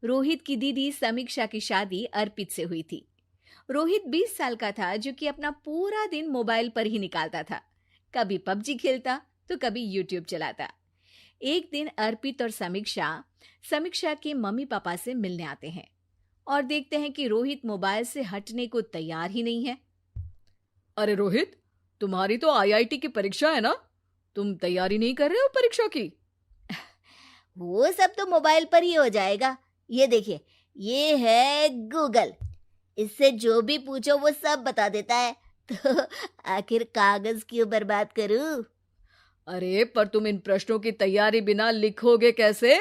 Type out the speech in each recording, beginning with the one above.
रोहित की दीदी समीक्षा की शादी अर्पित से हुई थी। रोहित 20 साल का था, जो कि अपना पूरा दिन मोबाइल पर ही निकालता था। कभी पबजी खेलता तो कभी यूट्यूब चलाता। एक दिन अर्पित और समीक्षा समीक्षा के मम्मी पापा से मिलने आते हैं और देखते हैं कि रोहित मोबाइल से हटने को तैयार ही नहीं है। अरे रोहित, तुम्हारी तो आईआईटी की परीक्षा है ना? तुम तैयारी नहीं कर रहे हो परीक्षा की? वो सब तो मोबाइल पर ही हो जाएगा। ये देखिए, ये है गूगल। इससे जो भी पूछो वो सब बता देता है। तो आखिर कागज क्यों बर्बाद करूं? अरे पर तुम इन प्रश्नों की तैयारी बिना लिखोगे कैसे?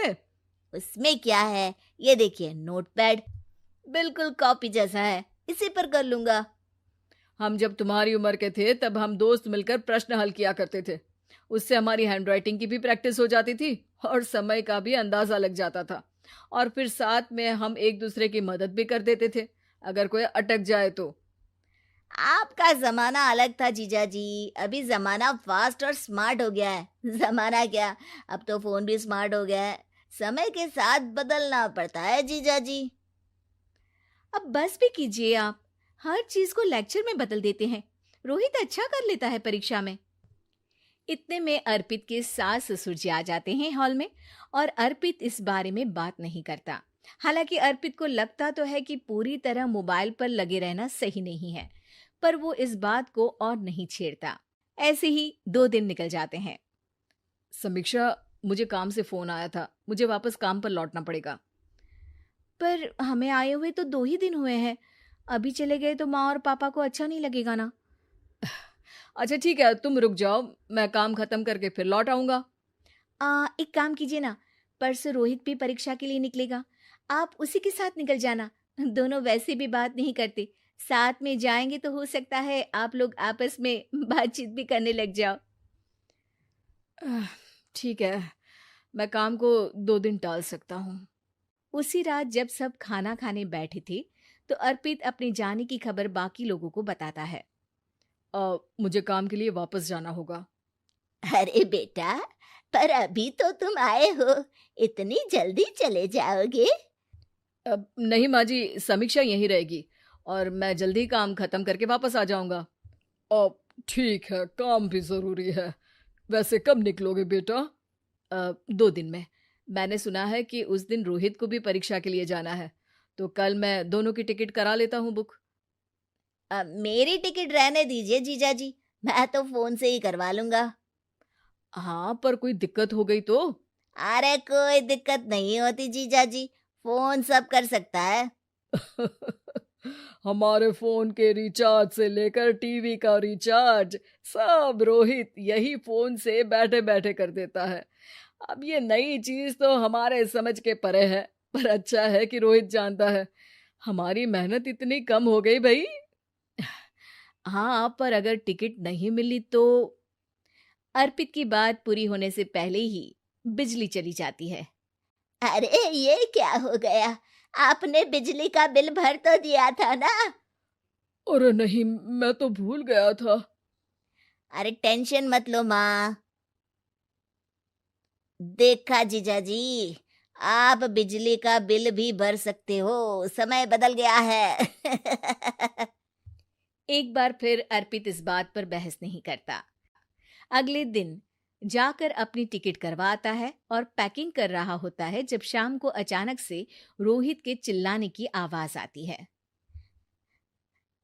उसमें क्या है, ये देखिए नोटपैड, बिल्कुल कॉपी जैसा है, इसी पर कर लूंगा। हम जब तुम्हारी उम्र के थे तब हम दोस्त मिलकर प्रश्न हल किया करते थे। उससे हमारी हैंडराइटिंग की भी प्रैक्टिस हो जाती थी और समय का भी अंदाजा लग जाता था। और फिर साथ में हम एक दूसरे की मदद भी कर देते थे अगर कोई अटक जाए तो। आपका जमाना अलग था जीजा जी। अभी जमाना फास्ट और स्मार्ट हो गया है। जमाना क्या, अब तो फोन भी स्मार्ट हो गया है। समय के साथ बदलना पड़ता है जीजा जी। अब बस भी कीजिए आप, हर चीज को लेक्चर में बदल देते हैं। रोहित अच्छा कर लेता है परीक्षा में। इतने में अर्पित के सास ससुर जी आ जाते हैं हॉल में, और अर्पित इस बारे में बात नहीं करता। हालांकि अर्पित को लगता तो है कि पूरी तरह मोबाइल पर लगे रहना सही नहीं है, पर वो इस बात को और नहीं छेड़ता। ऐसे ही 2 दिन निकल जाते हैं। समीक्षा, मुझे काम से फोन आया था, मुझे वापस काम पर लौटना पड़ेगा। पर हमें आए हुए तो 2 ही दिन हुए हैं। अभी चले गए तो माँ और पापा को अच्छा नहीं लगेगा ना। अच्छा ठीक है, तुम रुक जाओ, मैं काम खत्म करके फिर लौट आऊंगा। एक काम कीजिए ना, परसों रोहित भी परीक्षा के लिए निकलेगा, आप उसी के साथ निकल जाना। दोनों वैसे भी बात नहीं करते, साथ में जाएंगे तो हो सकता है आप लोग आपस में बातचीत भी करने लग जाओ। आह, ठीक है, मैं काम को 2 दिन टाल सकता हूँ। उसी रात जब सब खाना खाने बैठे थे, तो अर्पित अपने जाने की खबर बाकी लोगों को बताता है। मुझे काम के लिए वापस जाना होगा। अरे बेटा, पर अभी तो तुम आए हो, इतनी जल्दी चले जाओगे? नहीं माँ जी, समीक्षा यहीं रहेगी और मैं जल्दी काम खत्म करके वापस आ जाऊंगा। अब ठीक है, काम भी जरूरी है। वैसे कब निकलोगे बेटा? 2 दिन में। मैंने सुना है कि उस दिन रोहित को भी परीक्षा के लिए जाना है, तो कल मैं दोनों की टिकट करा लेता हूँ बुक। मेरी टिकट रहने दीजिए जीजा जी, मैं तो फोन से ही करवा लूंगा। हाँ, पर कोई दिक्कत हो गई तो? अरे कोई दिक्कत नहीं होती जीजा जी, फोन सब कर सकता है। हमारे फोन के रिचार्ज से लेकर टीवी का रिचार्ज सब रोहित यही फोन से बैठे बैठे कर देता है। अब ये नई चीज तो हमारे समझ के परे है, पर अच्छा है कि रोहित जानता है। हमारी मेहनत इतनी कम हो गई भाई। हाँ, पर अगर टिकट नहीं मिली तो? अर्पित की बात पूरी होने से पहले ही बिजली चली जाती है। अरे ये क्या हो गया, आपने बिजली का बिल भर तो दिया था ना? अरे नहीं, मैं तो भूल गया था। अरे टेंशन मत लो माँ। देखा जीजा जी, आप बिजली का बिल भी भर सकते हो, समय बदल गया है। एक बार फिर अर्पित इस बात पर बहस नहीं करता। अगले दिन जाकर अपनी टिकट करवाता है और पैकिंग कर रहा होता है, जब शाम को अचानक से रोहित के चिल्लाने की आवाज आती है।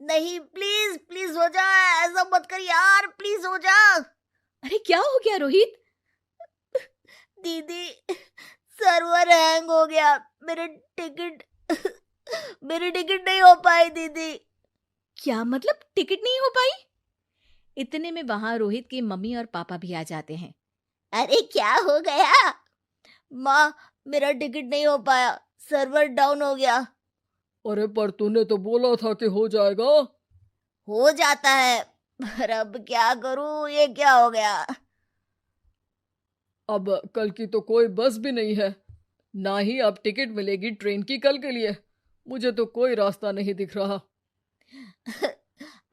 नहीं, प्लीज प्लीज हो जा, ऐसा मत कर यार, प्लीज हो जा। अरे क्या हो गया रोहित? दीदी, सर्वर हैंग हो गया, टिकट मेरी टिकट नहीं हो पाई दीदी। क्या मतलब टिकट नहीं हो पाई? इतने में वहां रोहित के मम्मी और पापा भी आ जाते हैं। अरे क्या हो गया? माँ, मेरा टिकट नहीं हो पाया, सर्वर डाउन हो गया। अरे पर तूने तो बोला था कि हो जाएगा। हो जाता है, पर अब क्या करूं, ये क्या हो गया? अब कल की तो कोई बस भी नहीं है, ना ही अब टिकट मिलेगी ट्रेन की कल के लिए। मुझे तो कोई रास्ता नहीं दिख रहा।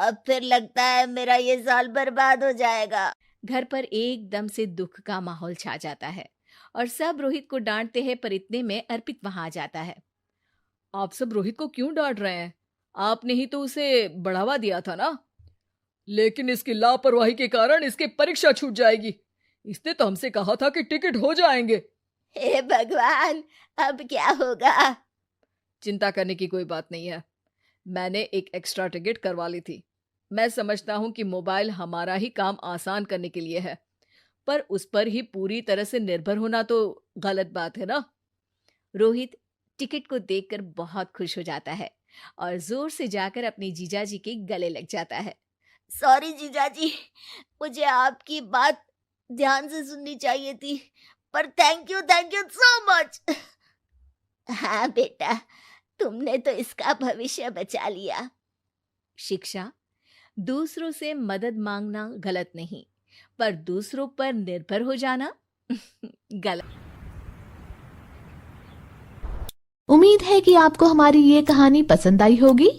अब फिर लगता है मेरा ये साल बर्बाद हो जाएगा। घर पर एकदम से दुख का माहौल छा जाता है और सब रोहित को डांटते हैं, पर इतने में अर्पित वहां आ जाता है। आप सब रोहित को क्यों डांट रहे हैं? आपने ही तो उसे बढ़ावा दिया था ना। लेकिन इसकी लापरवाही के कारण इसकी परीक्षा छूट जाएगी। इसने तो हमसे कहा था कि टिकट हो जाएंगे। हे भगवान, अब क्या होगा? चिंता करने की कोई बात नहीं है। मैंने एक एक्स्ट्रा टिकट करवा ली थी। मैं समझता हूँ कि मोबाइल हमारा ही काम आसान करने के लिए है, पर उस पर ही पूरी तरह से निर्भर होना तो गलत बात है ना। रोहित टिकट को देखकर बहुत खुश हो जाता है और जोर से जाकर अपने जीजाजी के गले लग जाता है। सॉरी जीजाजी, मुझे आपकी बात ध्यान से सुननी चाहिए थी, पर थैंक यू सो मच। हाँ बेटा, तुमने तो इसका भविष्य बचा लिया। शिक्षा, दूसरों से मदद मांगना गलत नहीं, पर दूसरों पर निर्भर हो जाना गलत। उम्मीद है कि आपको हमारी ये कहानी पसंद आई होगी।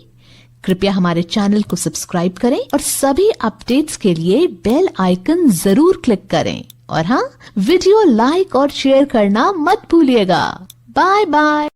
कृपया हमारे चैनल को सब्सक्राइब करें और सभी अपडेट्स के लिए बेल आइकन जरूर क्लिक करें। और हाँ, वीडियो लाइक और शेयर करना मत भूलिएगा। Bye bye.